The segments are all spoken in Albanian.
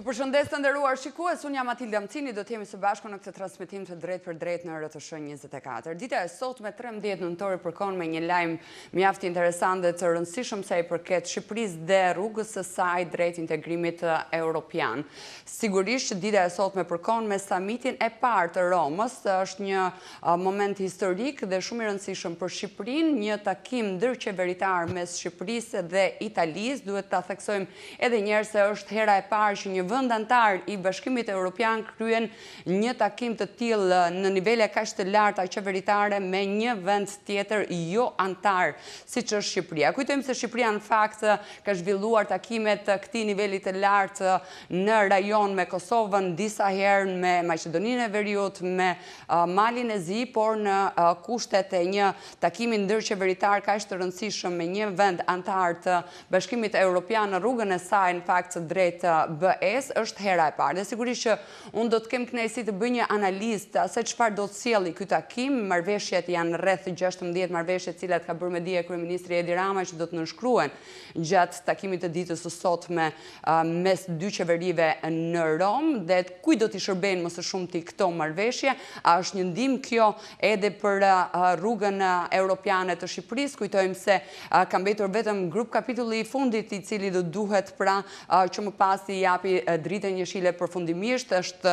përshëndes të nderuar shikues, unë jam Matilda Mcini, do t'jemi së bashku në këtë transmetim të drejt për drejt në RTS 24. Dita e sot me 13 nëntori përkon me një lajm mjaft interesant dhe të rëndësishëm sa i përket Shqipërisë dhe rrugës së saj drejt integrimit europian. Sigurisht që dita e sot me përkon me samitin e parë të Romës, është një moment historik dhe shumë i rëndësishëm për Shqipërinë, një takim ndërqeveritar mes Shqipërisë dhe Italisë. Duhet ta theksojmë edhe një herë se është hera e parë që një vend antar i Bashkimit Evropian kryen një takim të tillë në nivele kaq të larta qeveritare me një vend tjetër jo antar, siç është Shqipëria. Kujtojmë se Shqipëria në fakt ka zhvilluar takimet të këtij niveli të lartë në rajon me Kosovën, disa herë me Maqedoninë e Veriut, me Malin e Zi, por në kushtet e një takimi ndërqeveritar kaq të rëndësishëm me një vend antar të Bashkimit Evropian në rrugën e saj në fakt drejt BE është hera e parë. Dhe sigurisht që unë do të kem kënaqësi të bëj një analizë të asaj çfarë do të sjellë ky takim. Marrëveshjet janë rreth 16 marrëveshje të cilat ka bërë me dije kryeministri Edi Rama që do të nënshkruhen gjatë takimit të ditës së sotme mes dy qeverive në Rom, dhe kujt do t'i shërbejnë më së shumti këto marrëveshje. A është një ndihmë kjo edhe për rrugën europiane të Shqipërisë? Kujtojmë se ka mbetur vetëm grup kapitulli i fundit i cili do duhet pra që më pas i japi dritën jeshile përfundimisht. Është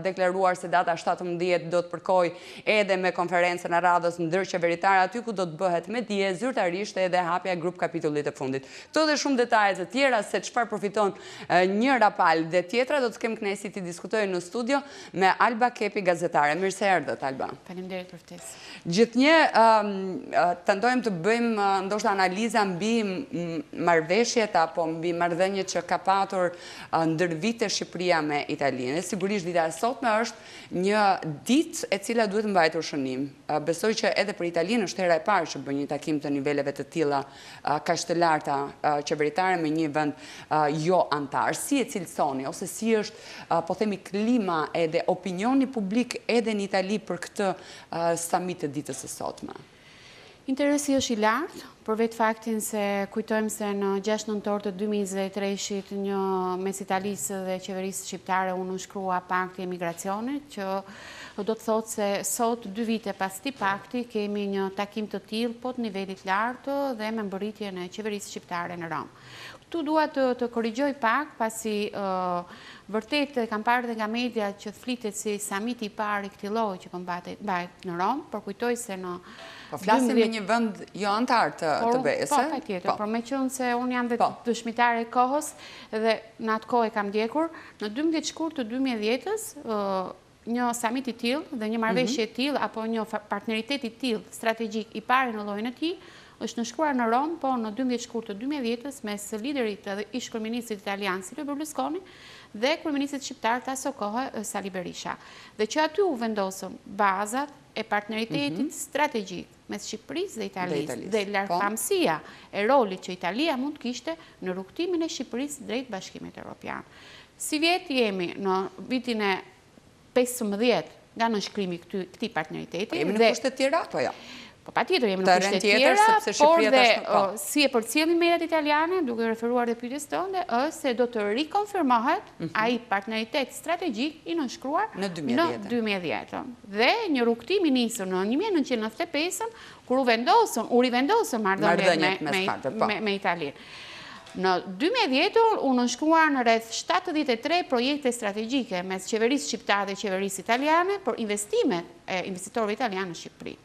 deklaruar se data 17 do të përkoj edhe me konferencën e radhës ndërqeveritare, aty ku do të bëhet me dije zyrtarisht edhe hapja e grup kapitullit të fundit. Këto dhe shumë detaje të tjera se çfarë përfiton njëra palë dhe tjetra do të kem kënaqësi të diskutoj në studio me Alba Kepi, gazetare. Mirë se erdhët, Alba. Faleminderit për ftesë. Gjithnjë tentojmë të bëjmë ndoshta analiza mbi marrëveshjet apo mbi marrëdhëniet që ka patur ndër vite Shqipëria me Italinë. Sigurisht dita e sotme është një ditë e cila duhet mbajtur shënim. Besoj që edhe për Italinë është hera e parë që bën një takim të niveleve të tilla kaq të larta qeveritare me një vend jo antar. Si e cilësoni ose si është po themi klima edhe opinioni publik edhe në Itali për këtë summit të ditës së sotme? Interesi është i lartë, për vetë faktin se kujtojmë se në 6 nëntor të 2023-shit një mes Italisë dhe qeverisë shqiptare u nënshkrua pakti e migracionit, që do të thotë se sot 2 vite pas këtij pakti kemi një takim të tillë po të nivelit lartë dhe me mbërritjen e qeverisë shqiptare në Rom. Tu dua të korrigjoj pak, pasi vërtet kam parë dhe nga media që flitet si samiti i parë i këtij lloji që bëhet në Rom, por kujtoj se në po flasim me një vend jo antar të BE-s. Po, patjetër, por meqenëse se unë jam vetë dëshmitare e kohës dhe në atë kohë e kam ndjekur, në 12 shkurt të 2010-s një samit i tillë dhe një marrëveshje e tillë apo një partneritet i tillë strategjik i parë në llojin e tij është nënshkruar në Rom, po në 12 shkurt të 2010-s mes liderit dhe ish kryeministrit italian Silvio Berlusconi dhe kryeministrit shqiptar të asaj kohe Sali Berisha. Dhe që aty u vendosën bazat e partneritetit strategjik mes Shqipërisë dhe Italisë dhe lartëpamësia e rolit që Italia mund të kishte në rrugtimin e Shqipërisë drejt Bashkimit Evropian. Si vjet jemi në vitin e 15 nga nënshkrimi këtij partneriteti. Jemi në kushte të tjera apo jo? Po patjetër jemi në kushte të tjera, por dhe si e përcjellin mediat italiane, duke referuar dhe pyetjes tënde, është se do të rikonfirmohet ai partneritet strategjik i nënshkruar në 2010. Dhe një rrugtim i nisur në 1995, kur u rivendosën marrëdhëniet me Italinë. Në 2010 u nënshkruan rreth 73 projekte strategjike mes qeverisë shqiptare dhe qeverisë italiane për investimet e investitorëve italianë në Shqipëri.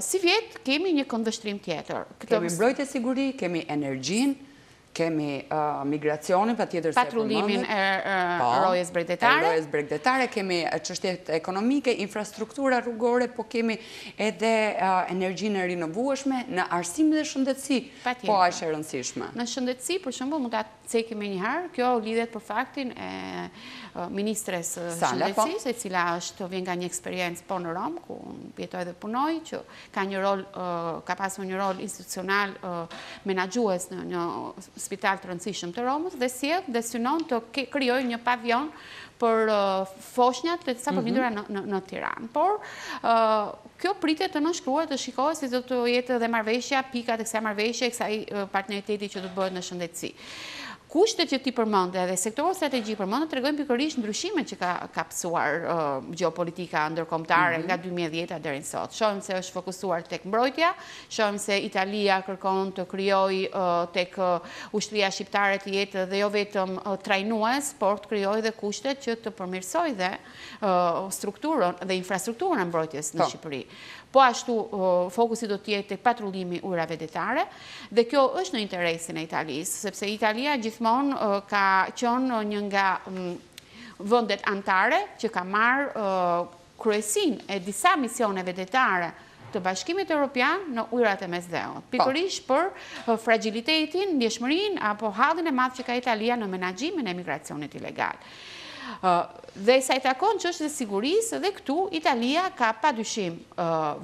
Si vjet kemi një këndvështrim tjetër. Kemi mbrojtje siguri, kemi energjinë, kemi migracionin, patjetër se patrullimin e rrojës bregdetare, kemi çështjet ekonomike, infrastruktura rrugore, po kemi edhe energjinë e rinovueshme në arsim dhe shëndetësi, po aq e rëndësishme. Në shëndetësi, për shembull, mund ta cekim me një herë, kjo lidhet për faktin e ministres shëndetësisë, e cila vjen nga një eksperiencë po në Rom, ku jetoj dhe punoj, që ka pasur një rol institucional menaxhues në një spital të rëndësishëm të Romës dhe sjell dhe synon të krijojë një pavion për foshnjat të sa përmindura në Tiranë. Por kjo pritet të nënshkruhet, të shikohet se do të jetë dhe marrëveshja, pikat e kësaj marrëveshje, kësaj partneriteti që do të bëhet në shëndetësi. kushtet që ti përmende dhe sektorul strategjik përmende tregojnë pikërisht ndryshimet që ka pësuar gjeopolitika ndërkombëtare nga 2010 deri në sot. Shohim se është fokusuar tek mbrojtja, shohim se Italia kërkon të krijojë tek ushtria shqiptare të jetë dhe jo vetëm trajnues, por të krijojë dhe kushtet që të përmirësojë dhe strukturën dhe infrastrukturën e mbrojtjes në Shqipëri. Po ashtu fokusi do të jetë tek patrullimi ujrave detare dhe kjo është në interesin e Italisë, sepse Italia gjithmonë ka qenë një nga vendet anëtare që ka marrë kryesinë e disa misioneve detare të Bashkimit Evropian në ujrat e Mesdheut, pikërisht për fragilitetin, ndjeshmërinë apo hallin e madh që ka Italia në menaxhimin e migracionit ilegal. Dhe sa i takon çështjes së sigurisë, dhe këtu Italia ka padyshim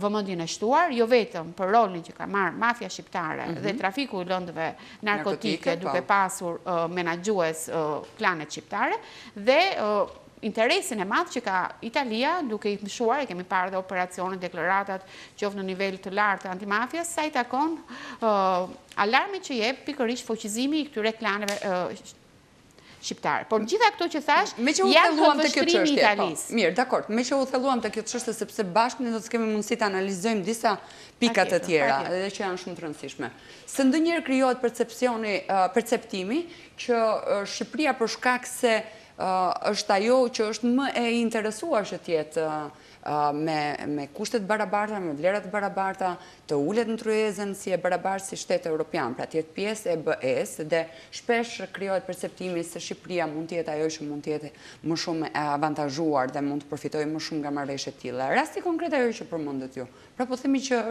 vëmendjen e shtuar, jo vetëm për rolin që ka marrë mafia shqiptare dhe trafiku i lëndëve narkotike duke pasur menaxhues klanet shqiptare dhe interesin e madh që ka Italia duke i mshuar, e kemi parë dhe operacionet, deklaratat, qoftë në nivel të lartë antimafjas, sa i takon alarmi që jep pikërisht fuqizimi i këtyre klaneve shqiptare. Por gjitha këto që thash, janë të vështrimi i Italisë. Mirë, dakord, me që u thelluam të kjo çështje sepse bashkë ne do të kemi mundësi të analizojmë disa pika të tjera, edhe që janë shumë të rëndësishme. Se ndonjëherë krijohet perceptimi që Shqipëria për shkak se është ajo që është më e interesuar që të jetë me kushtet barabarta, me vlerat barabarta, të ulet në tryezën si e barabartë si shtetë europian, pra të jetë pjesë e BE-s dhe shpesh krijohet perceptimi se Shqipëria mund të jetë ajo që mund të jetë më shumë e avantazhuar dhe mund të përfitojë më shumë nga marrëveshje të tilla. Rasti konkret ajo që përmendet ju. Pra po themi që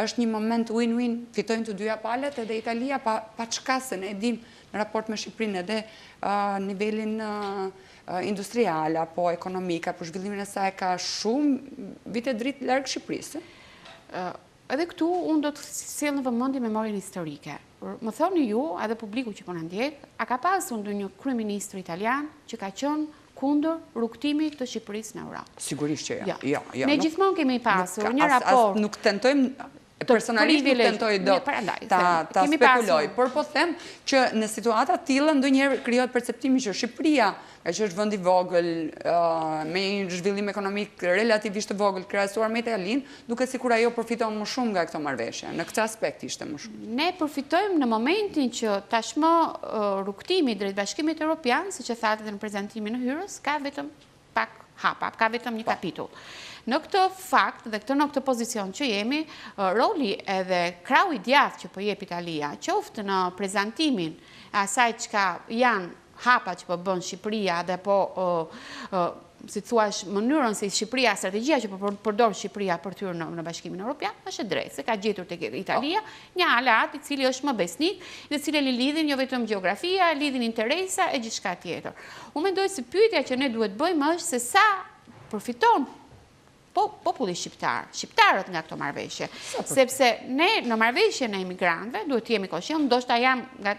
është një moment win-win, fitojnë të dyja palët edhe Italia pa çka se ne e dim në raport me Shqipërinë edhe nivelin industrial apo ekonomik apo zhvillimin e saj ka shumë vite dritë larg Shqipërisë. Edhe këtu unë do të sjell në vëmendje memorien historike. Më thoni ju, edhe publiku që po na ndjek, a ka pasur ndonjë kryeministër italian që ka qenë kundër rrugtimit të Shqipërisë në Europë? Sigurisht që ja. Ne gjithmonë kemi pasur një raport. Nuk tentojmë personalisht nuk tentoj do ta spekuloj, por po them që në situata të tilla ndonjëherë krijohet perceptimi që Shqipëria, që është vend i vogël me një zhvillim ekonomik relativisht të vogël krahasuar me Italinë, duket sikur ajo përfiton më shumë nga këto marrëveshje. Në këtë aspekt ishte më shumë. Ne përfitojmë në momentin që tashmë rrugtimi drejt Bashkimit Evropian, siç e thatë në prezantimin e hyrjes, ka vetëm pak hapa, ka vetëm një kapitull. Në këtë fakt dhe në këtë pozicion që jemi, roli edhe krau i djathtë që po jep Italia, qoftë në prezantimin e asaj çka janë hapa që po bën Shqipëria dhe po si thuash mënyrën se Shqipëria, strategjia që po përdor Shqipëria për të hyrë në Bashkimin Evropian, është e drejtë, se ka gjetur tek Italia një aleat i cili është më besnik, dhe cili lidhin jo vetëm gjeografia, lidhin interesa e gjithçka tjetër. Unë mendoj se pyetja që ne duhet bëjmë është se sa përfiton populli shqiptar, shqiptarët nga këto marrëveshje, sepse ne në marrëveshjen e emigrantëve duhet të jemi koshient, ndoshta jam nga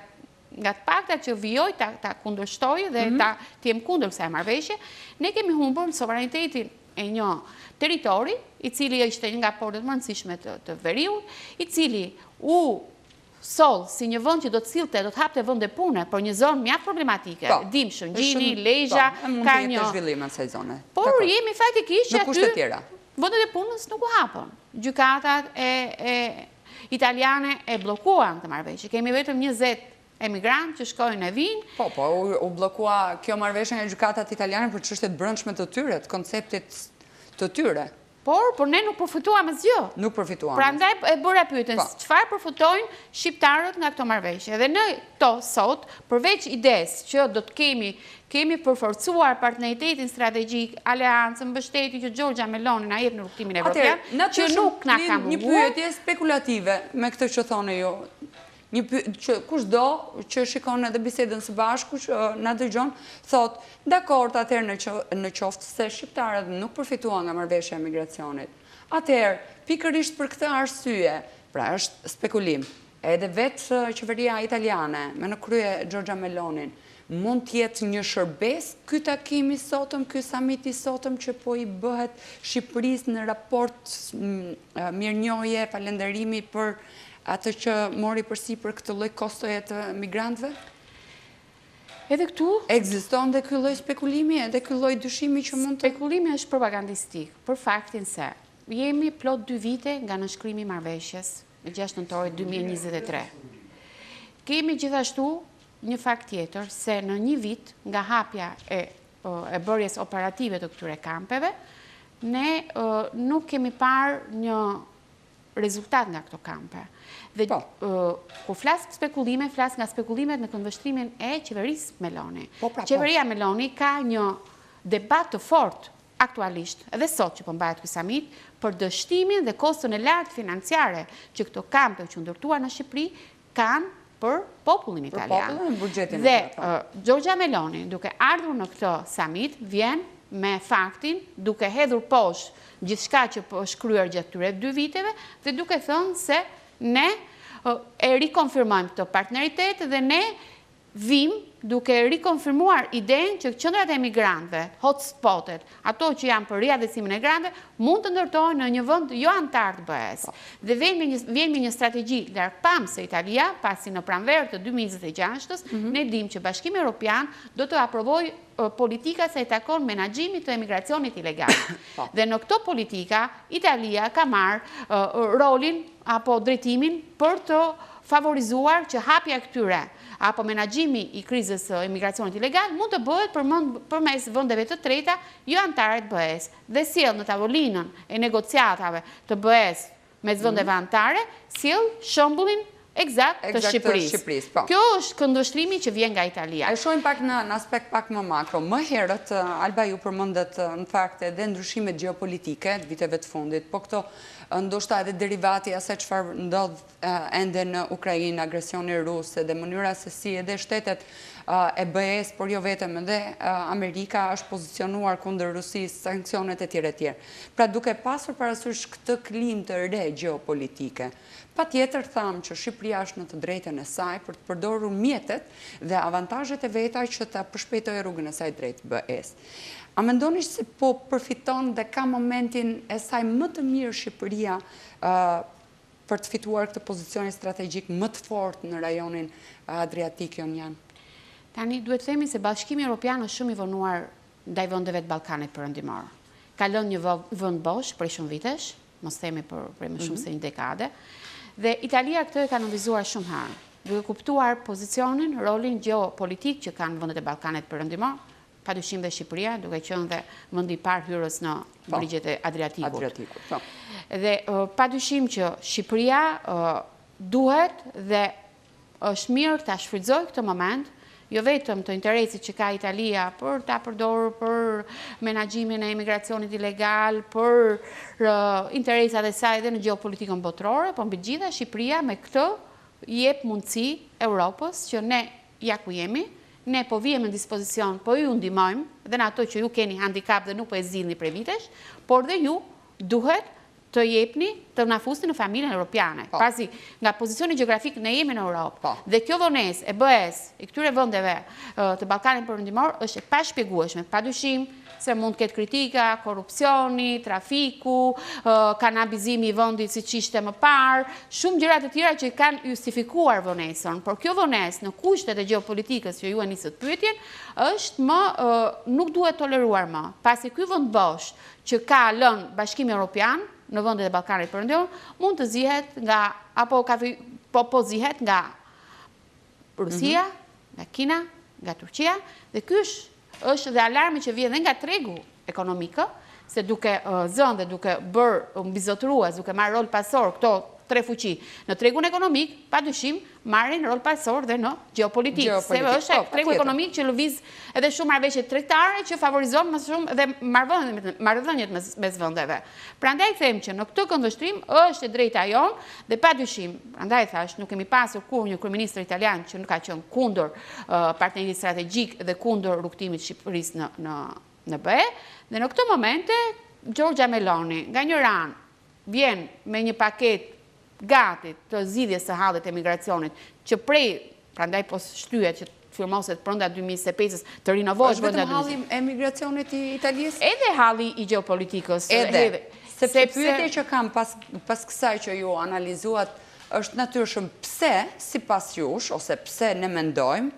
të pakta që vijoj ta kundërshtoj dhe ta jem kundër kësaj marrëveshje, ne kemi humbur sovranitetin e një territori i cili ishte një nga portet më rëndësishme të veriut, i cili u sol si një vend që do të sillte, do të hapte vende pune për një zonë mjaft problematike. Dim Shëngjini, Lezhë, ka një zhvillim në kësaj zone. Por jemi faktikisht që aty vendet e punës nuk u hapën. Gjykatat italiane e bllokuan këtë marrëveshje. Kemi vetëm 20 emigrantë që shkojnë e vinë. Po, u bllokua kjo marrëveshje nga gjykatat italiane për çështjet brendshme të tyre, të konceptit të tyre. Por ne nuk përfituam asgjë. Nuk përfituam. Prandaj e bëra pyetjen, çfarë përfitojnë shqiptarët nga këto marrëveshje? Dhe ne sot, përveç idesë që do të kemi përforcuar partneritetin strategjik, aleancën, mbështetjen që Giorgia Meloni na jep në rrugtimin evropian, që nuk na ka munguar. Një pyetje spekulative me këtë që thonë ju. Kushdo që shikon edhe bisedën së bashku që na dëgjon, thot, dakord, atëherë në qoftë se shqiptarët nuk përfituan nga marrëveshja e migracionit. Atëherë, pikërisht për këtë arsye, pra është spekulim, edhe vetë qeveria italiane, me në krye Giorgia Melonin, mund t'jetë një shërbes ky takim i sotëm, ky summit i sotëm që po i bëhet Shqipërisë në raport mirënjohje, falënderimi për atë që mori përsi për këtë lloj kostoje të migrantëve? Edhe këtu... Ekziston dhe ky lloj spekulimi, edhe ky lloj dyshimi që mund të... Spekulimi është propagandistik, për faktin se jemi plot 2 vite nga nënshkrimi i marrëveshjes në 6 nëntor 2023. Kemi gjithashtu një fakt tjetër, se në një vit nga hapja e bërjes operative të këtyre kampeve, ne nuk kemi parë një rezultat nga këto kampe. Dhe kur flas spekulime, flas nga spekulimet në këndvështrimin e qeverisë Meloni. Qeveria Meloni ka një debat të fortë aktualisht, edhe sot që po mbahet ky samit, për dështimin dhe kostën e lartë financiare që këto kampe që ndërtuar në Shqipëri kanë për popullin italian. Dhe Giorgia Meloni, duke ardhur në këtë samit, vjen me faktin, duke hedhur poshtë gjithçka që po shkryer gjatë këtyre 2 viteve, dhe duke thënë se ne e rikonfirmojmë këtë partneritet dhe ne vim duke rikonfirmuar idenë që qendrat e emigrantëve, hotspotet, ato që janë për riadhesimin e migrantëve, mund të ndërtohen në një vend jo antar të BE-s. Dhe vjen me një strategji largpamëse Italia, pasi në pranverë të 2026-s, ne dimë që Bashkimi Evropian do të aprovojë politika se i takon menaxhimit të emigracionit ilegal. Dhe në këto politika, Italia ka marrë rolin apo drejtimin për të favorizuar që hapja këtyre apo menaxhimi i krizës emigracionit ilegal mund të bëhet përmes vendeve të treta jo anëtare të BE-s dhe sjell në tavolinën e negociatave të BE-s mes vendeve anëtare sjell shembullin eksakt të Shqipërisë. Kjo është këndvështrimi që vjen nga Italia. E shohim pak në aspekt pak më makro. Më herët, Alba ju përmendet në fakt edhe ndryshimet gjeopolitike të viteve të fundit, po këto ndoshta edhe derivati asaj çfarë ndodh ende në Ukrainë, agresioni rus dhe mënyra se si edhe shtetet e BE-s, por jo vetëm edhe Amerika është pozicionuar kundër Rusisë, sanksionet e tjera. Pra duke pasur parasysh këtë klim të re gjeopolitike, patjetër thamë që Shqipëria është në të drejtën e saj për të përdorur mjetet dhe avantazhet e veta që ta përshpejtojë rrugën e saj drejt BE-s. A mendoni se po përfiton dhe ka momentin e saj më të mirë Shqipëria për të fituar këtë pozicionin strategjik më të fortë në rajonin Adriatik Jonian? Tani duhet të themi se Bashkimi Evropian është shumë i vonuar ndaj vendeve të Ballkanit Perëndimor. Ka lënë një vend bosh prej shumë vitesh, mos themi për më shumë se një dekade, dhe Italia këtë e ka nënvizuar shumë herë, duke kuptuar pozicionin, rolin gjeopolitik që kanë vendet e Ballkanit Perëndimor, padyshim dhe Shqipëria, duke qenë dhe vendi i parë hyrës në brigjet e Adriatikut. Dhe padyshim që Shqipëria duhet dhe është mirë ta shfrytëzojë këtë moment, jo vetëm të interesit që ka Italia për ta përdorur për menaxhimin e emigracionit ilegal, për interesat e saj edhe në gjeopolitikën botërore, por mbi gjitha Shqipëria me këtë jep mundësi Europës që ne ja ku jemi, ne po vijemi në dispozicion, po ju ndihmojmë dhe në ato që ju keni handicap dhe nuk po e zgjidhni prej vitesh, por dhe ju duhet të jepni të na fusni në familjen europiane. Pasi nga pozicioni gjeografik ne jemi në Europë. Dhe kjo vonesë e BE-s i këtyre vendeve të Ballkanit Perëndimor është e pashpjegueshme. Padyshim se mund të ketë kritika, korrupsioni, trafiku, kanabizimi i vendit siç ishte më parë, shumë gjëra të tjera që kanë justifikuar vonesën, por kjo vonesë në kushtet e gjeopolitikës që ju e nisët pyetjen është nuk duhet toleruar më. Pasi ky vend bosh që ka lënë Bashkimi Evropian në vendet e Ballkanit Perëndimor mund të zihet nga po zihet nga Rusia, nga Kina, nga Turqia, dhe ky është dhe alarmi që vjen dhe nga tregu ekonomik, se duke zënë dhe duke bërë mbizotërues, duke marrë rol pasor këto tre fuqi në tregun ekonomik, padyshim marrin rol pasor dhe në gjeopolitikë. Se është tregu ekonomik që lëviz edhe shumë marrëveshje tregtare që favorizon më shumë dhe marrëdhëniet mes vendeve. Prandaj them që në këtë këndvështrim është e drejta jonë dhe padyshim, prandaj thash, nuk kemi pasur kur një kryeminist italian që nuk ka qenë kundër partnerit strategjik dhe kundër rrugtimit të Shqipërisë në BE, dhe në këtë momente Giorgia Meloni nga një ranë vjen me një paketë gati të zgjidhjes së hallit të emigracionit, që prej, prandaj po shtyhet që firmoset brenda 2025-s të rinovohet brenda 2025. Është vetëm halli e emigracionit i Italisë? Edhe halli i gjeopolitikës. Sepse pyetja që kam pas kësaj që ju analizuat është natyrshëm pse sipas jush ose pse ne mendojmë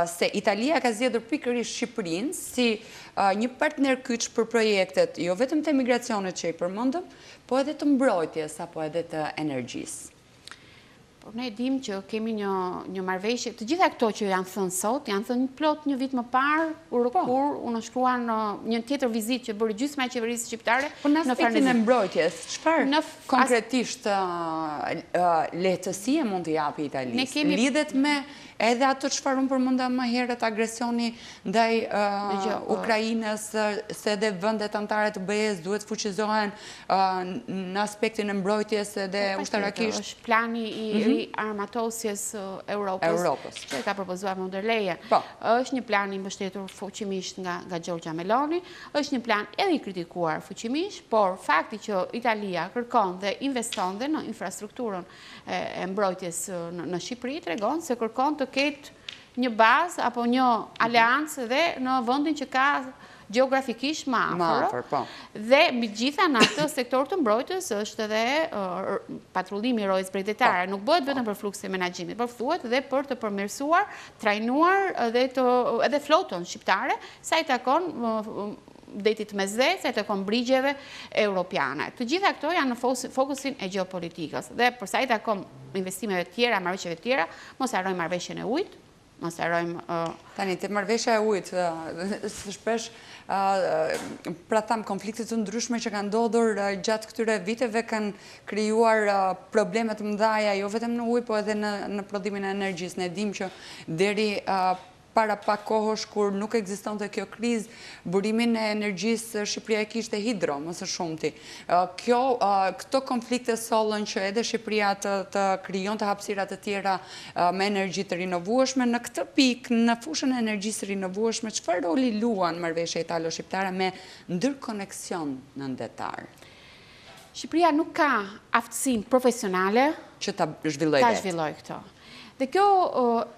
se Italia ka zgjedhur pikërisht Shqipërinë si një partner kyç për projektet, jo vetëm të emigracionit që i përmendëm, po edhe të mbrojtjes apo edhe të energjisë. Por ne dim që kemi një marrëveshje, të gjitha këto që janë thënë sot, janë thënë plot një vit më parë, kur unë shkruan një tjetër vizitë që bëri gjysma e qeverisë shqiptare në aspektin e mbrojtjes, çfarë konkretisht lehtësie mund të japi Italisë? Lidhet me edhe ato çfarë unë përmenda më herët, agresioni ndaj Ukrainës, se edhe vendet anëtare të BE-s duhet fuqizohen në aspektin e mbrojtjes edhe ushtarakisht. Është plani i armatosjes Europës, që ka propozuar von der Leyen. Është një plan i mbështetur fuqimisht nga Giorgia Meloni, është një plan edhe i kritikuar fuqimisht, por fakti që Italia kërkon dhe investon dhe në infrastrukturën e mbrojtjes në Shqipëri tregon se kërkon të ketë një bazë apo një aleancë dhe në vendin që ka geografikisht më afër. Dhe mbi gjitha në atë sektor të mbrojtjes është edhe patrullimi i rojës drejtare. Nuk bëhet vetëm për fluksin e menaxhimit, por thuhet edhe për të përmirësuar, trajnuar edhe flotën shqiptare, sa i takon detit mesdhet, sa i takon brigjeve europiane. Të gjitha këto janë në fokusin e geopolitikës. Dhe për sa i takon investimeve tjera, marrëveshjeve tjera, mos harrojmë marrëveshjen e ujit, mos harrojmë tani te marrëveshja e ujit, shpesh pra tham konfliktet të ndryshme që kanë ndodhur gjatë këtyre viteve kanë krijuar probleme të mëdha jo vetëm në ujë, po edhe në prodhimin e energjisë. Ne dimë që deri para pak kohësh kur nuk ekzistonte kjo krizë, burimin e energjisë Shqipëria e kishte hidro, më së shumti. Këto konflikte sollën që edhe Shqipëria të krijonte hapësira të tjera me energji të rinovueshme. Në këtë pikë, në fushën e energjisë rinovueshme, çfarë roli luan marrëveshja italo-shqiptare me ndërkoneksion ndërtar? Shqipëria nuk ka aftësinë profesionale që ta zhvillojë këto. Dhe kjo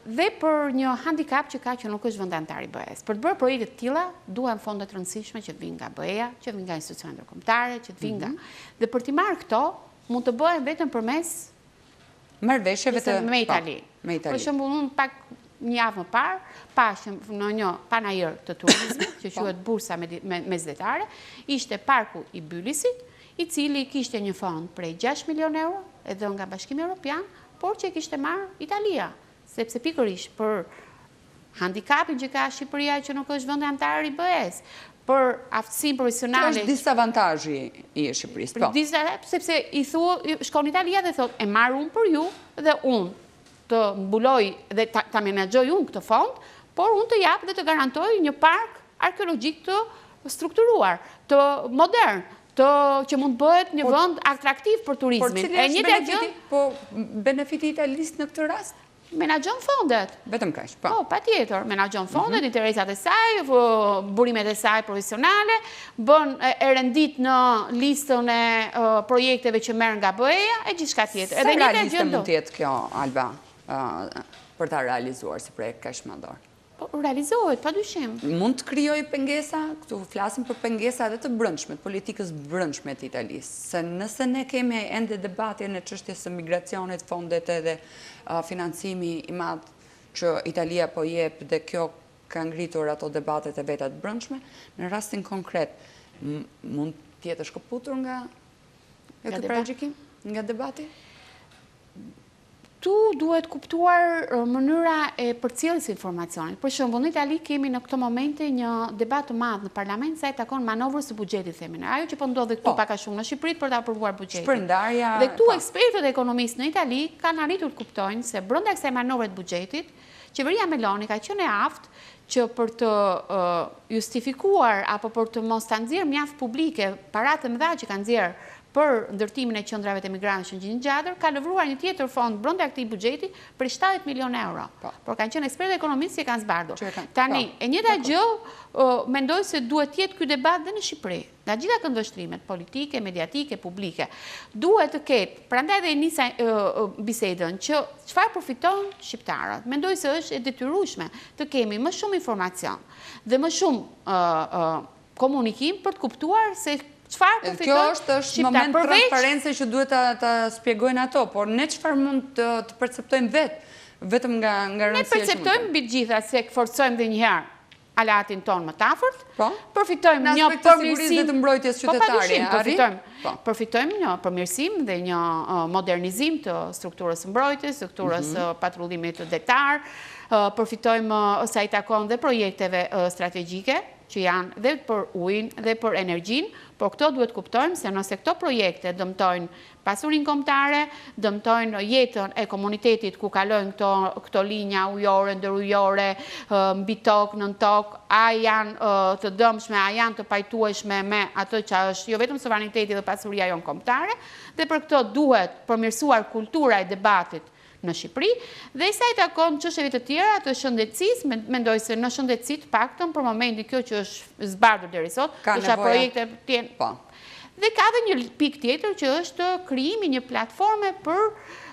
dhe për një handicap që ka që nuk është vend antar i BE-s. Për të bërë projekte të tilla, duhen fonde të rëndësishme që të vinë nga BE-ja, që të vinë nga institucionet ndërkombëtare, që të vinë nga. Dhe për t'i marrë këto, mund të bëhen vetëm përmes marrëveshjeve me Itali. Për shembull, unë pak një javë më parë, pashëm në një panajër të turizmit, që quhet Bursa Mesdhetare, ishte parku i Bylisit, i cili kishte një fond prej 6 milion euro, edhe nga Bashkimi Evropian, por që kishte marrë Italia, sepse pikërisht për handicapin që ka Shqipëria që nuk është vendi antar i BE-s, për aftësinë profesionale. Kjo është disavantazhi i Shqipërisë, po. Sepse i shkon Italia dhe thotë, e marr unë për ju dhe unë të mbuloj dhe ta menaxhoj unë këtë fond, por unë të jap dhe të garantoj një park arkeologjik të strukturuar, të modern, që mund bëhet një vend atraktiv për turizmin. Por cili është benefiti Italisë në këtë rast? Menaxhon fondet. Vetëm kaq, po. Po, patjetër, menaxhon fondet, interesat e saj, burimet e saj profesionale, bën e rendit në listën e projekteve që merr nga BE-ja e gjithçka tjetër. Edhe realiste mund të jetë kjo, Alba, për ta realizuar si projekt kaq madhor? Realizohet, padyshim. Mund të krijojë pengesa, këtu flasim për pengesa edhe të brendshme, politikës brendshme të Italisë. Se nëse ne kemi ende debatin e çështjes së migracionit, fondet edhe financimi i madh që Italia po jep dhe kjo ka ngritur ato debatet e veta të brendshme, në rastin konkret mund të jetë shkëputur nga ky paraqekim, nga debati? Tu duhet kuptuar mënyra e përcjelljes së informacionit. Për shembull, në Itali kemi në këtë momente një debat të madh në parlament sa i takon manovrës së buxhetit, themi ne. Ajo që po ndodh këtu pak a shumë në Shqipëri për ta aprovuar buxhetin. Shpërndarja. Dhe këtu ekspertët ekonomistë në Itali kanë arritur të kuptojnë se brenda kësaj manovre të buxhetit, qeveria Meloni ka qenë e aftë që për të justifikuar apo për të mos ta nxjerrë mjaft publike paratë të mëdha që kanë nxjerrë për ndërtimin e qendrave të emigrantëve që gjatër, ka lëvruar një tjetër fond brenda këtij buxheti për 70 milion euro. Por kanë qenë ekspertë ekonomistë që kanë zbardhur. Tani, e njëjta gjë, mendoj se duhet të jetë ky debat dhe në Shqipëri. Nga gjitha këndvështrimet politike, mediatike, publike, duhet të ketë, prandaj dhe nisa bisedën, që çfarë përfiton shqiptarët. Mendoj se është e detyrueshme të kemi më shumë informacion dhe më shumë komunikim për të kuptuar se kjo është moment transparence që duhet të spjegojnë ato, por ne çfarë mund të perceptojmë vetë vetëm nga Ne rëndësia perceptojmë mbi gjitha se forcojmë dhe njëherë aleatin tonë më të afërt, përfitojmë në një aspekt të sigurisë dhe të mbrojtjes qytetare. Përfitojmë një përmirësim dhe një modernizim të strukturës së mbrojtjes, strukturës patrullimit detar, përfitojmë sa i takon dhe projekteve strategjike, që janë dhe për ujin dhe për energjin, por këto duhet kuptojmë se nëse këto projekte dëmtojnë pasurin kombëtare, dëmtojnë jetën e komunitetit ku kalojnë këto linja ujore, ndërujore, mbi tokë, nën tokë, a janë të dëmshme, a janë të pajtueshme me atë që është jo vetëm sovraniteti dhe pasuria jonë kombëtare, dhe për këto duhet përmirësuar kultura e debatit në Shqipëri, dhe sa i takon çështjeve të tjera të shëndetësisë, mendoj se në shëndetësi të paktën për momentin kjo që është zbardhur deri sot, është projekte dhe ka dhe një pikë tjetër që është krijimi një platforme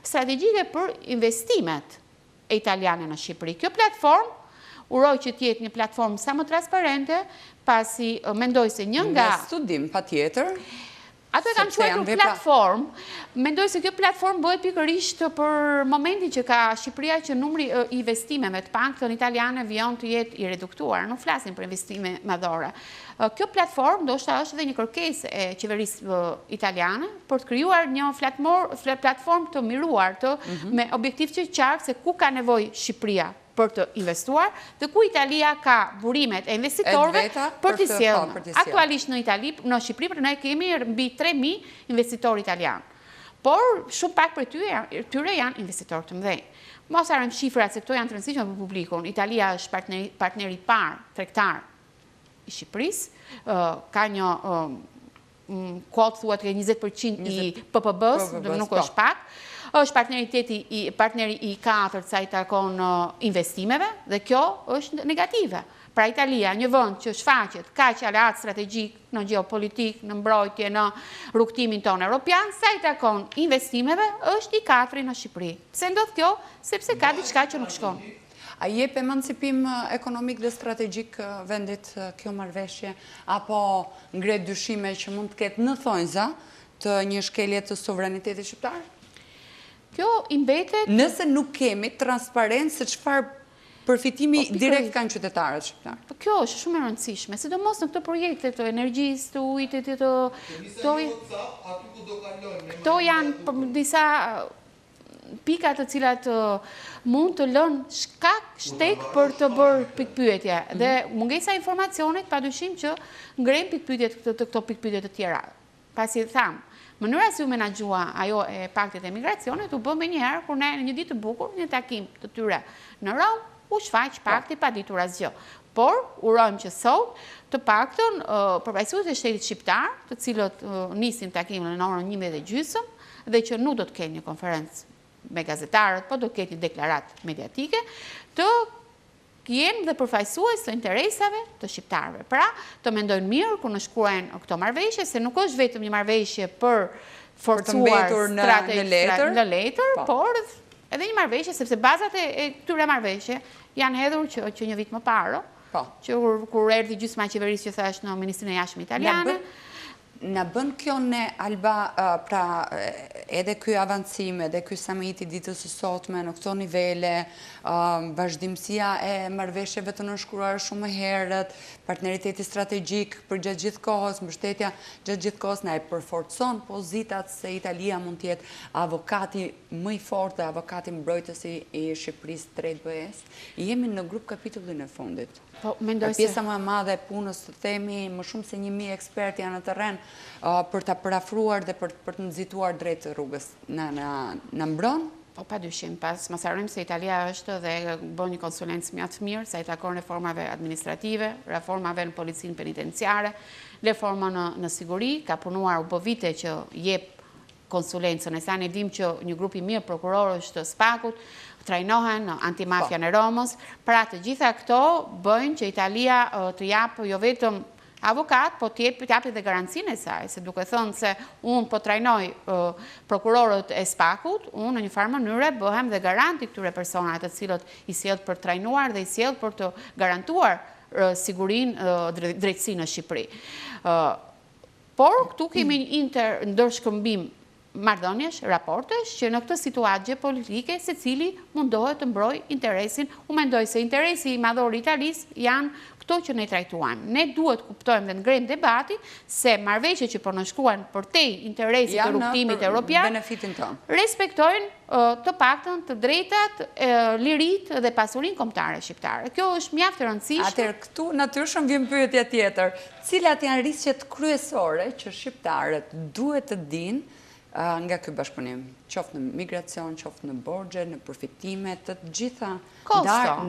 strategjike për investimet e italiane në Shqipëri. Kjo platformë uroj që të jetë një platformë sa më transparente, pasi mendoj se një nga me studim patjetër. Ato e kanë quajtur platformë. Mendoj se kjo platformë bëhet pikërisht për momentin që ka Shqipëria që numri i investimeve të paktën italiane vijon të jetë i reduktuar. Nuk flasim për investime madhore. Kjo platformë ndoshta është edhe një kërkesë e qeverisë italiane për të krijuar një platformë të miruar me objektiv të qartë se ku ka nevojë Shqipëria për të investuar, dhe ku Italia ka burimet e investitorëve për të sjellë. Aktualisht në Itali, në Shqipëri, ne kemi mbi 3.000 investitorë italianë. Por, shumë pak për tyre janë investitorë të mëdhenj. Mos harrojmë shifrat se këto janë të rëndësishme për publikun. Italia është partneri i parë tregtar i Shqipërisë, ka një kuotë thuhet ke 20% i PPB-s, nuk është pak. Është partneri i 4 sa i takon investimeve, dhe kjo është negative. Pra Italia, një vend që shfaqet kaq aleat strategjik në geopolitik, në mbrojtje, në rrugtimin tonë evropian, sa i takon investimeve, është i 4 në Shqipëri. Pse ndodh kjo? Sepse ka diçka që nuk shkon. A jep emancipim ekonomik dhe strategjik vendit kjo marrëveshje, apo ngret dyshime që mund të ketë në thonjza të një shkelje të sovranitetit shqiptar? Kjo imbetet... Nëse nuk kemi transparencë se çfarë përfitimi direkt kanë qytetarët shqiptarë. Kjo është shumë e rëndësishme, sidomos në këto projekte të energjisë, të ujit, këto janë disa pika të cilat mund të lënë shtek për të bërë pikpyetje. Dhe mungesa e informacionit padyshim që ngren pikpyetjet të këto pikpyetje të tjera. Pasi thamë, mënyra si u menaxhua ajo e paktit e migracionit u bë menjëherë kur ne në një ditë të bukur, një takim të tyre në Rom, u shfaq pakti pa ditur asgjë. Por urojmë që sot të paktën përfaqësuesit e shtetit shqiptar, të cilët nisin takimin në orën 11:30 dhe që nuk do të kenë një konferencë me gazetarët, po do të ketë një deklaratë mediatike, të jenë dhe përfaqësues të interesave të shqiptarëve. Pra, të mendojnë mirë kur në shkruajnë këto marrëveshje, se nuk është vetëm një marrëveshje për forcuar në letër, por edhe një marrëveshje, sepse bazat e këtyre marrëveshje janë hedhur që një vit më parë, që kur erdhi gjysma e qeverisë që thash në Ministrinë e Jashtme italiane. Në bën kjo ne, Alba, pra edhe ky avancim, edhe ky samiti ditës së sotme në këto nivele, vazhdimësia e marrëveshjeve të nënshkruara shumë herët, partneriteti strategjik për gjatë gjithë kohës, mbështetja gjatë gjithë kohës na e përforcon pozitat se Italia mund të jetë avokati më i fortë dhe avokati mbrojtësi i Shqipërisë drejt BE-s. Jemi në grup kapitullin e fundit. Pjesa më e madhe e punës të themi, më shumë se 1000 ekspertë janë në terren për ta parafruar dhe për të nxituar drejt rrugës. Na mbron? Po padyshim, mos harrojmë se Italia është dhe bën një konsulencë mjaft mirë sa i takon reformave administrative, reformave në policinë penitenciare, reforma në siguri, ka punuar u bë vite që jep konsulencën. E sa ne dim që një grup i mirë prokurorësh të Spakut trajnohen në antimafia në Romës. Pra të gjitha këto bëjnë që Italia të japë jo vetëm avokat, po të japë dhe garancinë e saj, se duke thënë se unë po trajnoj prokurorët e Spakut, unë në një farë mënyre bëhem dhe garanti këtyre personat të cilët i sjellë për trajnuar dhe i sjellë për të garantuar sigurinë drejtësi në Shqipëri. Por këtu kemi një ndërshkëmbim marrëdhëniesh, raportesh, që në këtë situatë gjeopolitike secili mundohet të mbrojë interesin. U mendoj se interesi i madhor i Italisë janë këto që ne trajtuam. Ne duhet kuptojmë dhe ngrenë debati se marrëveshjet që po nënshkruan për te interesit të rrugtimit evropian benefitin tonë. Respektojnë të paktën të drejtat, lirit dhe pasurinë kombëtare shqiptare. Kjo është mjaft e rëndësishme. Atëherë këtu natyrisht vjen pyetja tjetër. Cilat janë rrisqet kryesore që shqiptarët duhet të dinë nga ky bashkëpunim, qoftë në migracion, qoftë në borxhe, në përfitime, të gjitha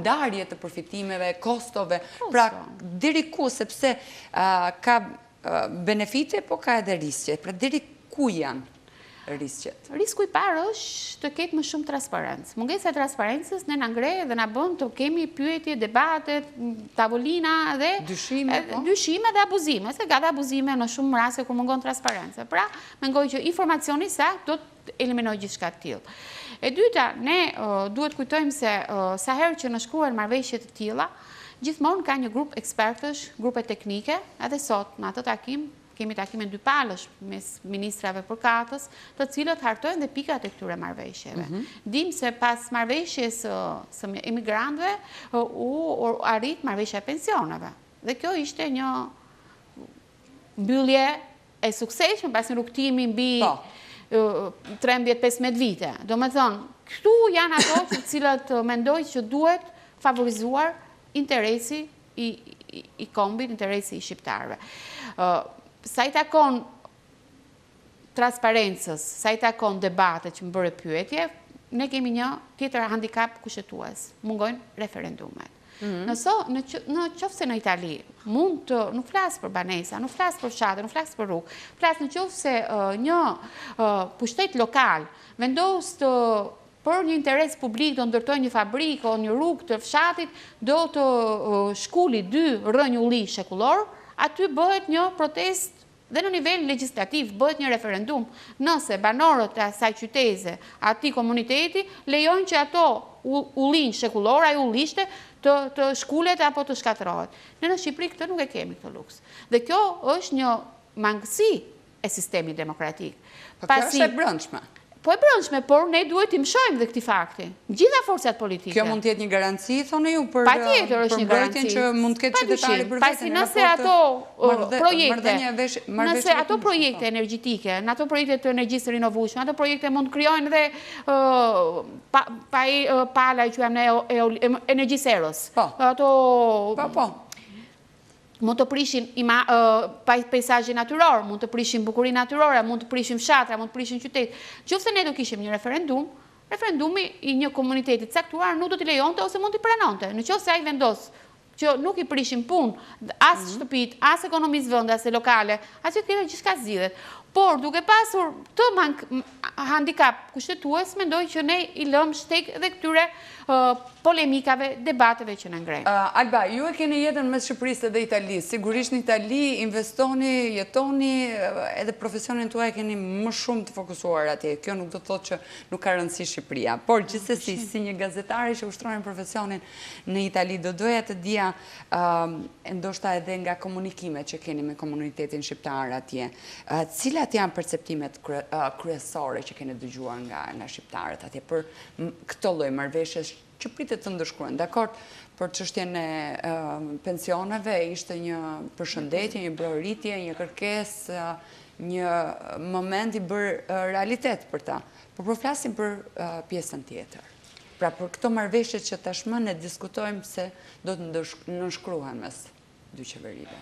ndarje të përfitimeve, kostove, pra deri ku, sepse ka benefite, po ka edhe rrisqe, pra deri ku janë rrisqet? Risku i parë është të ketë më shumë transparencë. Mungesa e transparencës ne na ngre dhe na bën të kemi pyetje, debate, tavolina dhe dyshime dhe abuzime, se ka dhe abuzime në shumë raste kur mungon transparencë. Pra, mendoj që informacioni sakt do të eliminojë gjithçka të tillë. E dyta, ne duhet kujtojmë se sa herë që nënshkruhen marrëveshje të tilla, gjithmonë ka një grup ekspertësh, grupe teknike, edhe sot në atë takim kemi takime dypalësh mes ministrave përkatës, të cilët hartojnë dhe pikat e këtyre marrëveshjeve. Dim se pas marrëveshjes së emigrantëve u arrit marrëveshja e pensioneve. Dhe kjo ishte një mbyllje e suksesshme pas një rrugtimi mbi 13-15 vite. Do me thonë, këtu janë ato të cilat mendoj që duhet favorizuar interesi i kombit, interesi i shqiptarëve. Sa i takon transparencës, sa i takon debate që më bërë pyetje, ne kemi një tjetër handicap kushtetues, mungojnë referendumet. Në qoftë se në Itali, nuk flasë për banesa, nuk flasë për shate, nuk flasë për rrugë, flasë në qoftë se një pushtet lokal vendos të për një interes publik do ndërtoj një fabrikë o një rrugë të fshatit, do të shkulli 2 rrënjulli shekullor, aty bëhet një protest dhe në nivel legislativ bëhet një referendum nëse banorët e asaj qyteze, ati komuniteti, lejojnë që ato ullin shekullor, ai ullishte, të shkullet apo të shkatërohet. Ne në Shqipëri këtë nuk e kemi këtë luks. Dhe kjo është një mangësi e sistemi demokratik. Po kjo është e brendshme. Po e brendshme, por ne duhet të mësojmë dhe këti fakti. Gjitha forcat politike. Kjo mund të jetë një garanci, thonë ju, për mbrojtjen që mund të ketë qytetari për veten. Nëse ato projekte energjetike, në ato projekte të energjisë rinovueshme, ato projekte mund të krijojnë dhe pala që jam në energjisë erës. Po. Mund të prishin peisazhin natyror, mund të prishin bukurinë natyrore, mund të prishin fshatra, mund të prishin qytet. Qoftë se ne do kishim një referendum, referendumi i një komuniteti të caktuar nuk do t'i lejonte ose mund t'i pranonte. Në qoftë se ai vendos që nuk i prishin punë as shtëpit, as ekonomisë vende, as lokale, as gjithçka zgjidhet. Por duke pasur të handicap kushtetues, mendoj që ne i lëm shtek dhe këtyre polemikave, debateve që në ngrejnë. Alba, ju e keni jetën mes Shqipërisë dhe Italisë. Sigurisht në Itali investoni, jetoni, edhe profesionin tuaj keni më shumë të fokusuar atje. Kjo nuk do të thotë që nuk ka rëndësi Shqipëria. Por gjithsesi, si një gazetari që ushtronin profesionin në Itali, do doja të dija ndoshta edhe nga komunikimet që keni me komunitetin shqiptar atje. Cilat janë perceptimet kryesore që keni dëgjuar nga shqiptarët atje për këto lloj marrëveshjesh që pritet të ndëshkruhen? Dakord, për çështjen e pensioneve ishte një përshëndetje, një broritje, një kërkesë, një moment i bërë realitet për ta. Por flasim për pjesën tjetër. Pra për këto marrëveshje që tashmë ne diskutojmë se do të nënshkruhen mes dy qeverive.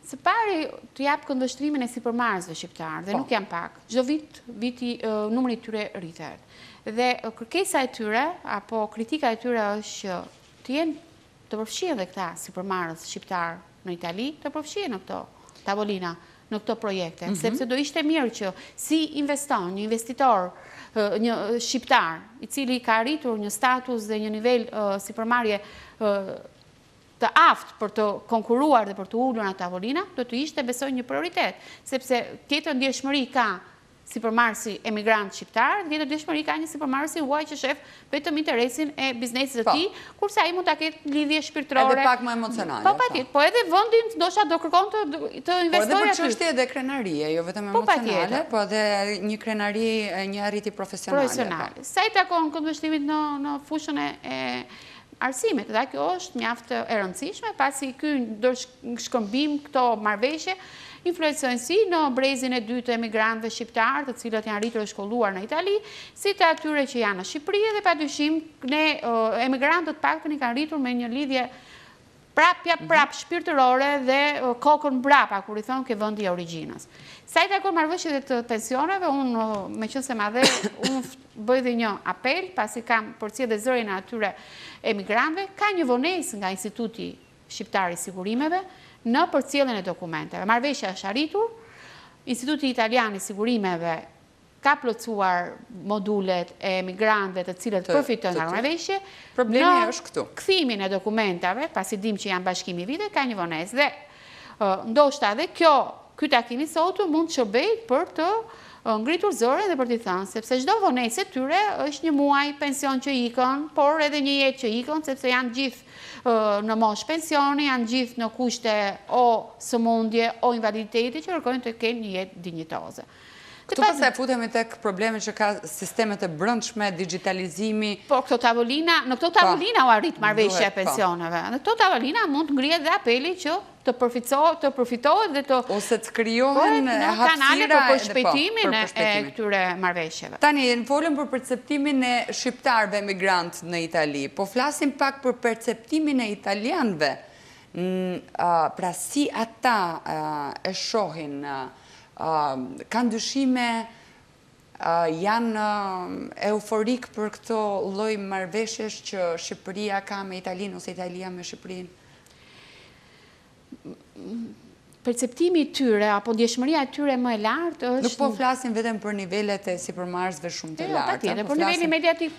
Së pari të japë këndvështrimin e sipërmarrësve shqiptarë, dhe nuk janë pak. Çdo viti numri i tyre rritet. Dhe kërkesa e tyre, apo kritika e tyre është që të jenë të përfshirë dhe këta sipërmarrës shqiptarë në Itali, të përfshirë në këto tavolina, në këto projekte. Sepse do ishte mirë që si investon, një investitor, një shqiptar, i cili ka arritur një status dhe një nivel sipërmarrje të aftë për të konkuruar dhe për të ullur në tavolina, do të ishte besoj një prioritet, sepse tjetër ndjeshmëri ka sipërmarrësi emigrant shqiptar, vjetër dëshmëri ka një sipërmarrësi huaj që shef vetëm interesin e biznesit të tij, kurse ai mund ta ketë lidhje shpirtërore. Edhe pak më emocionale. Po patjetër, po edhe vendin ndoshta do kërkon të investojë aty. Po edhe për çështje edhe krenarie, jo vetëm emocionale, po edhe një krenari, një arritje profesionale. Sa i takon këndvështrimit në fushën e arsimit, dhe kjo është mjaft e rëndësishme, pasi ky ndërshkëmbim, këto marrëveshje influencojnë si në brezin e dytë të emigrantëve shqiptarë, të cilët janë rritur e shkolluar në Itali, si të atyre që janë në Shqipëri, dhe padyshim ne emigrantët paktën i kanë rritur me një lidhje prap shpirtërore dhe kokën brapa, kur i thonë ke vendi i origjinës. Sa i takon marrëveshjet të pensioneve, unë meqense madhe, unë bëj dhe një apel, pasi kam përcjellë dhe zërin e atyre emigrantëve, ka një vonesë nga Instituti Shqiptar i Sigurimeve në përcjelljen e dokumenteve. Marrëveshja është arritur, Instituti Italian i Sigurimeve ka plotësuar modulet e emigrantëve të cilët përfitojnë nga marrëveshje. Problemi është këtu. Kthimin e dokumentave, pasi dim që janë bashkimi vite, ka një vonesë dhe ndoshta edhe ky takim i sotëm mund të shërbejë për të ngritur zërin dhe për t'i thënë, sepse çdo vonesë e tyre është një muaj pension që ikën, por edhe një jetë që ikën, sepse janë gjithë në moshë pensioni, janë gjithë në kushte o sëmundje o invaliditeti që kërkojnë të kenë një jetë dinjitoze. Këtu pastaj futemi tek probleme që ka sistemet e brendshme, digitalizimi. Po, në këto tavolina u arrit marrëveshja e pensioneve. Në këto tavolina mund të ngrihet dhe apeli që të përfitohet dhe të ose të krijohen kanale për përshpejtimin e këtyre marrëveshjeve. Tani folëm për perceptimin e shqiptarëve emigrant në Itali, po flasim pak për perceptimin e italianëve. Pra si ata e shohin, kanë dyshime, janë euforik për këto lloj marrëveshjesh që Shqipëria ka me Italinë ose Italia me Shqipërinë? Perceptimi i tyre apo ndjeshmëria e tyre më e lartë është... Nuk po flasim vetëm për nivelet e sipërmarrësve shumë të larta. Patjetër, për nivelin mediatik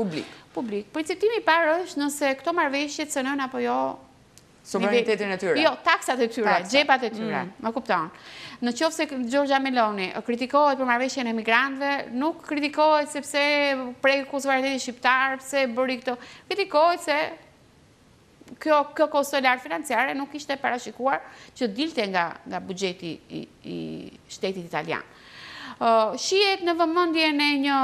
publik. Perceptimi i parë është nëse këto marrëveshje cënojnë apo jo suverenitetin e tyre. Jo, taksat e tyre, xhepat e tyre, më kupton. Në qoftë se Giorgia Meloni kritikohet për marrëveshjen e emigrantëve, nuk kritikohet sepse preku suverenitetin shqiptar, pse bëri këto. Kritikohet se kjo kostoj lartë financiare nuk ishte parashikuar që dilte nga buxheti i shtetit italian. Shihet në vëmendjen e një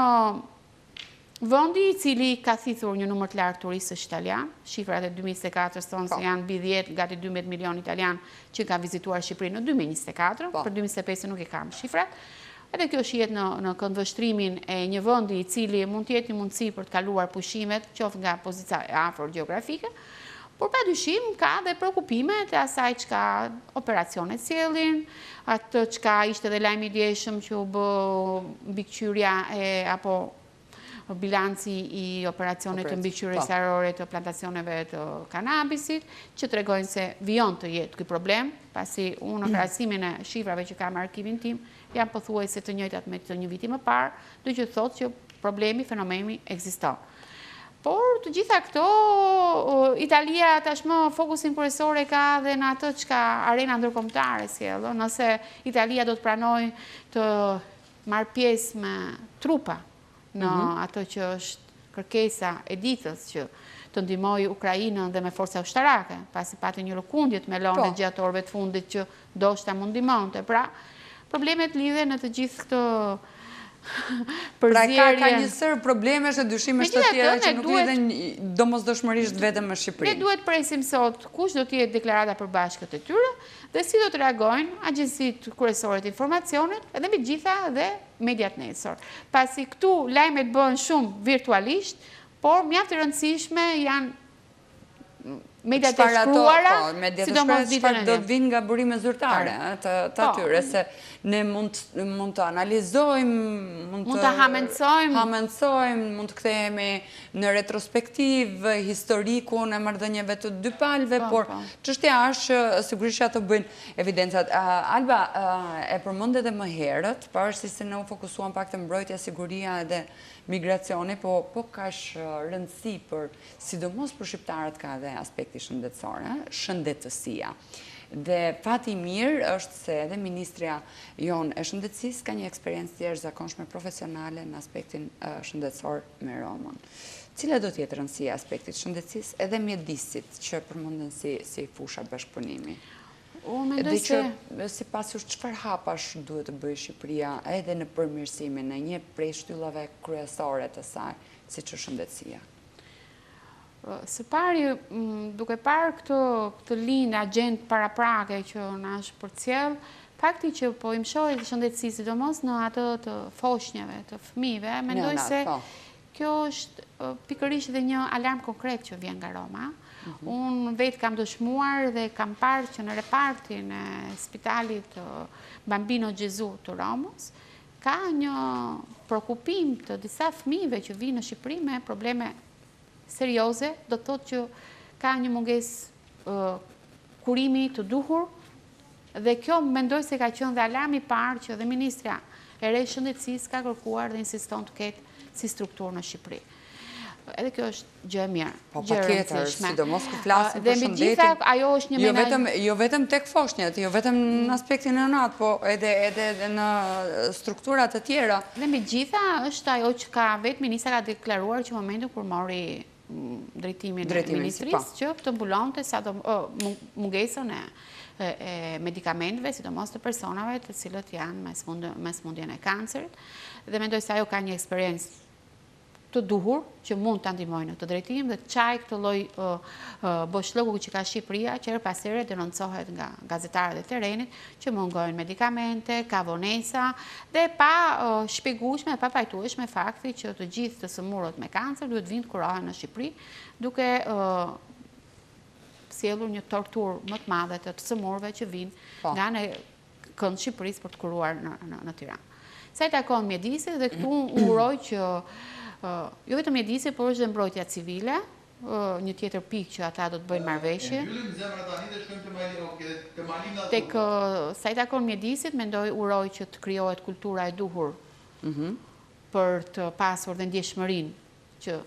vendi i cili ka thithur një numër të lartë turistësh italian, shifrat e 2024 thonë se janë mbi 10, gati 12 milion italian që kanë vizituar Shqipërinë në 2024, për 2025 nuk e kam shifrat. Edhe kjo shihet në këndvështrimin e një vendi i cili mund të jetë një mundësi për të kaluar pushimet, qoftë nga pozicia e afër gjeografike, por padyshim ka dhe prekupimet e asaj çka operacionet sjellin, atë çka ishte dhe lajmi i djeshëm që u bë mbikëqyrja apo bilanci i operacionit të mbikëqyrjes arore të plantacioneve të kanabisit, që tregojnë se vijon të jetë ky problem, pasi unë në krahasimin e shifrave që kam në arkivin tim, janë pothuajse të njëjtat me të një viti më parë, do që thotë që problemi, fenomeni ekziston. Por të gjitha këto, Italia tashmë fokusin kryesor ka dhe në atë çka arena ndërkombëtare sjell. Nëse Italia do të pranojë të marrë pjesë me trupa në ato që është kërkesa e ditës që të ndihmojë Ukrainën dhe me forca ushtarake, pasi pati një lëkundje të Meloni gjatë orëve të fundit që ndoshta mund ndihmonte. Pra, problemet lidhen në të gjithë këto pra ka njësër problemesh e dyshimesh të tjera që nuk lidhen domosdoshmërisht vetëm me Shqipërinë. Ne duhet presim sot kush do të jetë deklarata përbashkët e tyre dhe si do të reagojnë agjencitë kryesore të informacionit edhe mbi gjitha dhe mediat nesër. Pasi këtu lajmet bëhen shumë virtualisht, por mjaft e rëndësishme janë mediat e shkruara, sidomos ditën e do të vinë nga burime zyrtare të atyre, se ne mund të analizojmë, mund të hamencojmë, mund të kthehemi në retrospektiv historikun e marrëdhënieve të dy palëve, por çështja është sigurisht ato bëjnë evidencat. Alba e përmendet edhe më herët, pavarësisht se ne u fokusuam pak te mbrojtja, siguria edhe migracioni, po ka rëndësi për, sidomos për shqiptarët ka dhe aspekti shëndetësor, shëndetësia. Dhe fati mirë është se edhe Ministria jonë e shëndetësisë ka një eksperiencë të jashtëzakonshme profesionale në aspektin shëndetësor me Romën. Cila do të jetë rëndësia e aspektit shëndetësisë edhe mjedisit që përmenden si fusha bashkëpunimi? Dhe që si pasur çfarë hapash duhet të bëjë Shqipëria edhe në përmirësimin e një prej shtyllave kryesore të saj, siç është shëndetësia? Së pari, duke parë këtë linjë agent paraprake që na është përcjell, fakti që po im shohë të shëndetësisë, sidomos në atë të foshnjave, të fëmijëve, mendoj se kjo është pikërisht dhe një alarm konkret që vjen nga Roma. Unë vetë kam dëshmuar dhe kam parë që në repartin e spitalit Bambino Gesù të Romës ka një shqetësim të disa fëmijëve që vinë në Shqipëri me probleme serioze, do të thotë që ka një mungesë kurimi të duhur, dhe kjo mendoj se ka qenë dhe alarmi parë që dhe Ministria e re shëndetësisë ka kërkuar dhe insiston të ketë si strukturë në Shqipëri. Edhe kjo është gjë e mirë. Po patjetër, sidomos kur flasim për shëndetin. Ajo është një jo vetëm tek foshnjat, jo vetëm në aspektin neonat, po edhe në strukturat të tjera. Dhe megjitha është ajo që ka vetë ministra ka deklaruar që momentin kur mori drejtimin e ministrisë që të mbulonte mungesën e medikamenteve, sidomos të personave të cilët janë me smundjen e kancerit, dhe mendoj se ajo ka një eksperiencë të duhur që mund të ndihmojnë në të drejtim dhe çaj këtë lloj boshllëku që ka Shqipëria që her pas here denoncohet nga gazetarët e terrenit që mungojnë medikamente, ka vonesa dhe pa shpjegueshme, pa pajtueshme fakti që të gjithë të sëmurët me kancer duhet vinë të kurohen në Shqipëri, duke sjellur një torturë më të madhe të sëmurëve që vinë nga në kënd Shqipërisë për të kuruar në Tiranë. Sa i takon mjedisit, dhe këtu uroj që jo vetëm mjedisit, por është dhe mbrojtja civile, një tjetër pikë që ata do të bëjnë marrëveshje. Tek sa i takon mjedisit, mendoj uroj që të krijohet kultura e duhur për të pasur dhe ndjeshmërinë që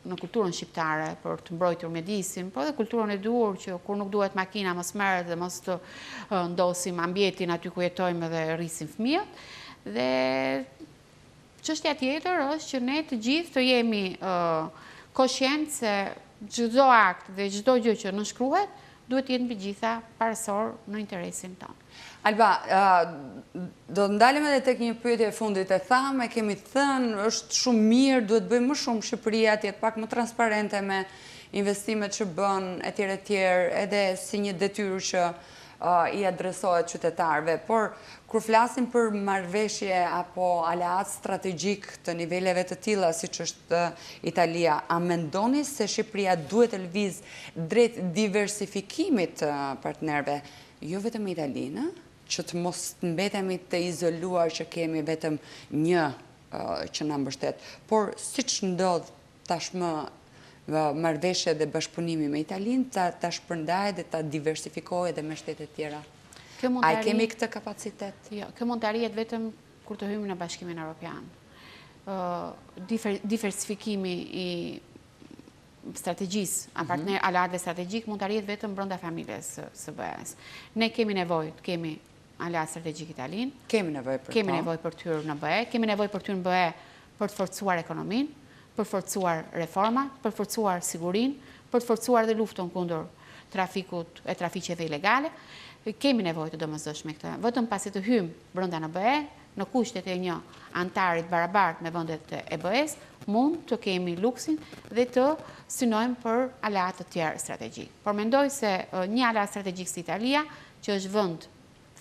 në kulturën shqiptare për të mbrojtur mjedisin, po dhe kulturën e duhur që kur nuk duhet makina mos merret dhe mos të ndosim ambientin aty ku jetojmë dhe rrisim fëmijët. Dhe çështja tjetër është që ne të gjithë të jemi koshient se çdo akt dhe çdo gjë që nënshkruhet duhet të jetë mbi gjitha parësor në interesin tonë. Alba, do të ndalem edhe tek një pyetje e fundit. E thamë, kemi thënë, është shumë mirë, duhet bëjmë më shumë Shqipëria të jetë pak më transparente me investimet që bën etj, edhe si një detyrë që i adresohet qytetarëve, por kur flasim për marrëveshje apo aleat strategjik të niveleve të tilla siç është Italia, a mendoni se Shqipëria duhet të lëvizë drejt diversifikimit të partnerëve, jo vetëm Italinë, që të mos mbetemi të izoluar që kemi vetëm një që na mbështet, por siç ndodh tashmë marrëveshje dhe bashkëpunimi me Italinë, ta shpërndajë dhe ta diversifikojë edhe me shtetet tjera. A kemi këtë kapacitet? Jo, kjo mund të arrihet vetëm kur të hyjmë në Bashkimin Evropian. Diversifikimi i strategjisë, aleatëve strategjik mund të arrihet vetëm brenda familjes së BE-s. Ne kemi nevojë të kemi aleat strategjik italin. Kemi nevojë për të hyrë në BE, kemi nevojë për të hyrë në BE për të forcuar ekonominë, për forcuar reforma, për forcuar sigurinë, për të forcuar dhe luftën kundër trafikut e trafiqeve ilegale. Kemi nevojë të domosdoshme këtë. Vetëm pasi të hyjmë brenda në BE, në kushtet e një antarit barabartë me vendet e BE-s, mund të kemi luksin dhe të synojmë për aleat të tjerë strategjik. Por mendoj se një aleat strategjik si Italia, që është vend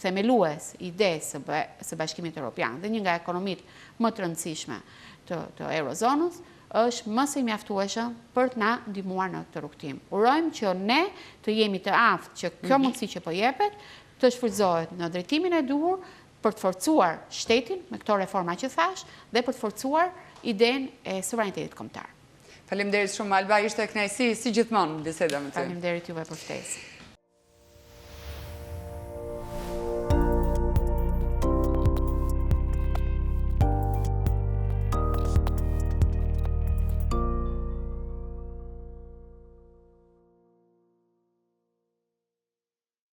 themelues idesë së Bashkimit Evropian dhe një nga ekonomitë më të rëndësishme të eurozonës, është më se mjaftueshëm për të na ndihmuar në këtë rrugtim. Urojmë që ne të jemi të aftë që kjo mundësi që po jepet të shfrytëzohet në drejtimin e duhur për të forcuar shtetin me këto reforma që thash dhe për të forcuar idenë e sovranitetit kombëtar. Faleminderit shumë Alba, ishte kënaqësi si gjithmonë biseda me ty. Faleminderit juve për ftesën.